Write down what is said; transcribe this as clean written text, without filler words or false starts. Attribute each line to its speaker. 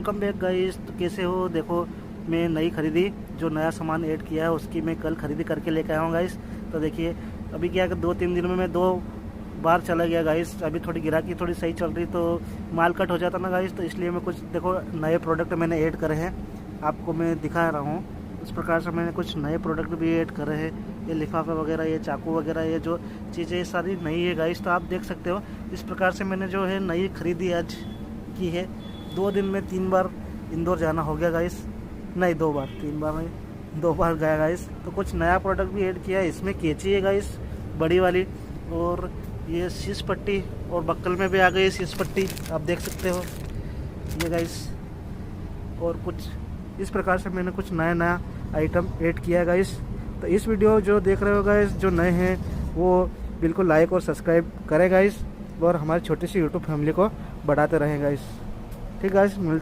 Speaker 1: Welcome back guys. तो कैसे हो? देखो, मैं नई खरीदी जो नया सामान ऐड किया है उसकी मैं कल खरीदी करके लेके आया हूँ गाइस। तो देखिए, अभी क्या कि 2-3 दिन में मैं 2 बार चला गया गाइस। अभी थोड़ी गिराकी थोड़ी सही चल रही तो माल कट हो जाता ना गाइस, तो इसलिए मैं कुछ देखो नए प्रोडक्ट मैंने ऐड करे हैं, आपको मैं दिखा रहा हूँ। इस प्रकार से मैंने कुछ नए प्रोडक्ट भी ऐड करे हैं। ये लिफाफे वगैरह, ये चाकू वगैरह, ये जो चीज़ें ये सारी नई है गाइस। तो आप देख सकते हो इस प्रकार से मैंने जो है नई खरीदी आज की है। 2 दिन में 3 बार इंदौर जाना हो गया गाइस। नहीं, 2 बार, 3 बार नहीं, 2 बार गया गाइस। तो कुछ नया प्रोडक्ट भी ऐड किया है। इसमें कैंची है गाइस, बड़ी वाली, और ये शीश पट्टी, और बक्कल में भी आ गई शीश पट्टी, आप देख सकते हो ये गाइस। और कुछ इस प्रकार से मैंने कुछ नया नया आइटम ऐड किया है गाइस। तो इस वीडियो जो देख रहे हो गाइस, जो नए हैं वो बिल्कुल लाइक और सब्सक्राइब करें गाइस, और हमारी छोटी सी यूट्यूब फैमिली को बढ़ाते रहें गाइस। ठीक गाइस, मिलते